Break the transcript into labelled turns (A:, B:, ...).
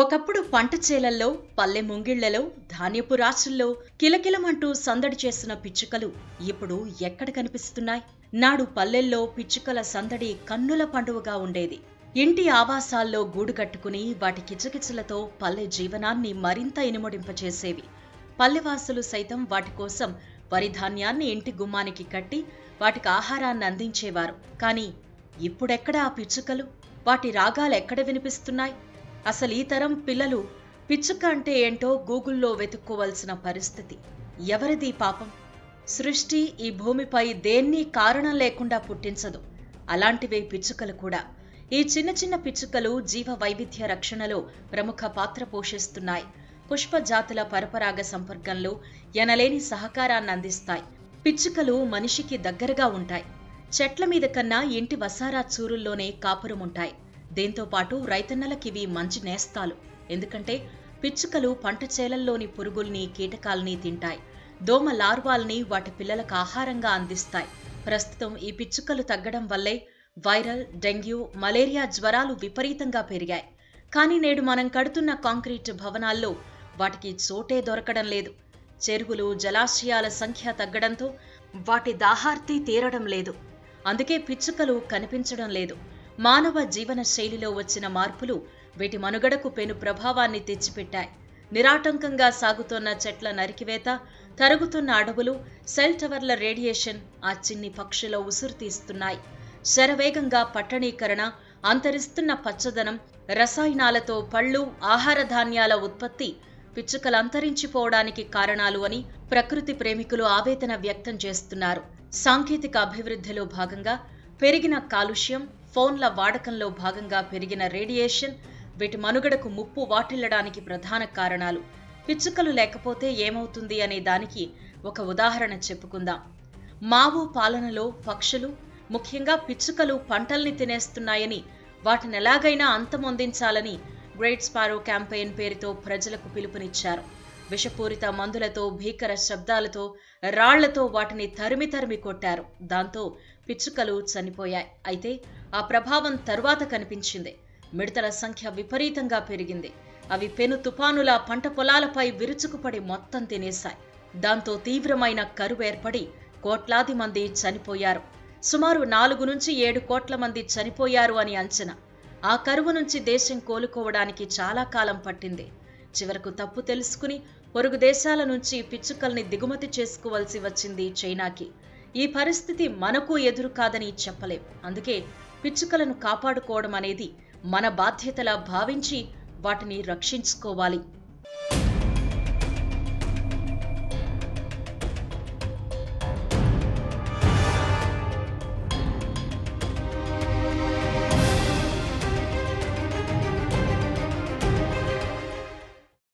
A: ఒకప్పుడు పంట చేలల్లో, పల్లె ముంగిళ్లలో, ధాన్యపు రాశుల్లో కిలకిలమంటూ సందడి చేసిన పిచ్చుకలు ఇప్పుడు ఎక్కడ కనిపిస్తున్నాయి? నాడు పల్లెల్లో పిచ్చుకల సందడి కన్నుల పండువగా ఉండేది. ఇంటి ఆవాసాల్లో గూడు కట్టుకుని వాటి కిచకిచలతో పల్లె జీవనాన్ని మరింత ఇనుమడింపచేసేవి. పల్లెవాసులు సైతం వాటి కోసం వరిధాన్యాన్ని ఇంటి గుమ్మానికి కట్టి వాటికి ఆహారాన్ని అందించేవారు. కానీ ఇప్పుడెక్కడ ఆ పిచ్చుకలు? వాటి రాగాలెక్కడ వినిపిస్తున్నాయి? అసలు ఈ తరం పిల్లలు పిచ్చుక అంటే ఏంటో గూగుల్లో వెతుక్కోవలసిన పరిస్థితి. ఎవరిది పాపం? సృష్టి ఈ భూమిపై దేన్నీ కారణం లేకుండా పుట్టించదు. అలాంటివే పిచ్చుకలు కూడా. ఈ చిన్న చిన్న పిచ్చుకలు జీవ వైవిధ్య రక్షణలో ప్రముఖ పాత్ర పోషిస్తున్నాయి. పుష్ప జాతుల పరపరాగ సంపర్కంలో ఎనలేని సహకారాన్ని అందిస్తాయి. పిచ్చుకలు మనిషికి దగ్గరగా ఉంటాయి. చెట్ల మీద కన్నా ఇంటి వసారా చూరుల్లోనే కాపురముంటాయి. దీంతో పాటు రైతన్నలకివి మంచి నేస్తాలు. ఎందుకంటే పిచ్చుకలు పంట చేలల్లోని పురుగుల్ని, కీటకాల్ని తింటాయి. దోమ లార్వాల్ని వాటి పిల్లలకు ఆహారంగా అందిస్తాయి. ప్రస్తుతం ఈ పిచ్చుకలు తగ్గడం వల్లే వైరల్, డెంగ్యూ, మలేరియా జ్వరాలు విపరీతంగా పెరిగాయి. కానీ నేడు మనం కడుతున్న కాంక్రీట్ భవనాల్లో వాటికి చోటే దొరకడం లేదు. చెరువులు, జలాశయాల సంఖ్య తగ్గడంతో వాటి దాహార్తి తీరడం లేదు. అందుకే పిచ్చుకలు కనిపించడం లేదు. మానవ జీవన శైలిలో వచ్చిన మార్పులు వీటి మనుగడకు పెను ప్రభావాన్ని తెచ్చిపెట్టాయి. నిరాటంకంగా సాగుతోన్న చెట్ల నరికివేత, తరుగుతున్న అడవులు, సెల్ టవర్ల రేడియేషన్ ఆ చిన్ని పక్షుల ఉసురు తీస్తున్నాయి. శరవేగంగా పట్టణీకరణ, అంతరిస్తున్న పచ్చదనం, రసాయనాలతో పళ్ళు, ఆహార ధాన్యాల ఉత్పత్తి పిచ్చుకలు అంతరించిపోవడానికి కారణాలు అని ప్రకృతి ప్రేమికులు ఆవేదన వ్యక్తం చేస్తున్నారు. సాంకేతిక అభివృద్ధిలో భాగంగా పెరిగిన కాలుష్యం, ఫోన్ల వాడకంలో భాగంగా పెరిగిన రేడియేషన్ వీటి మనుగడకు ముప్పు వాటిల్లడానికి ప్రధాన కారణాలు. పిచ్చుకలు లేకపోతే ఏమవుతుంది అనే దానికి ఒక ఉదాహరణ చెప్పుకుందాం. మావో పాలనలో పక్షులు, ముఖ్యంగా పిచ్చుకలు పంటల్ని తినేస్తున్నాయని, వాటిని ఎలాగైనా అంతమొందించాలని గ్రేట్ స్పారో క్యాంపెయిన్ పేరుతో ప్రజలకు పిలుపునిచ్చారు. విషపూరిత మందులతో, భీకర శబ్దాలతో, రాళ్లతో వాటిని తరిమి కొట్టారు. దాంతో పిచ్చుకలు చనిపోయాయి. అయితే ఆ ప్రభావం తరువాత కనిపించింది. మిడతల సంఖ్య విపరీతంగా పెరిగింది. అవి పెను తుపానులా పంట పొలాలపై విరుచుకుపడి మొత్తం తినేశాయి. దాంతో తీవ్రమైన కరువు ఏర్పడి కోట్లాది మంది చనిపోయారు. సుమారు 4 నుంచి 7 కోట్ల మంది చనిపోయారు అని అంచనా. ఆ కరువు నుంచి దేశం కోలుకోవడానికి చాలా కాలం పట్టింది. చివరకు తప్పు తెలుసుకుని పొరుగు దేశాల నుంచి పిచ్చుకల్ని దిగుమతి చేసుకోవలసి వచ్చింది చైనాకి. ఈ పరిస్థితి మనకు ఎదురు కాదని చెప్పలేం. అందుకే పిచ్చుకలను కాపాడుకోవడం అనేది మన బాధ్యతలా భావించి వాటిని రక్షించుకోవాలి.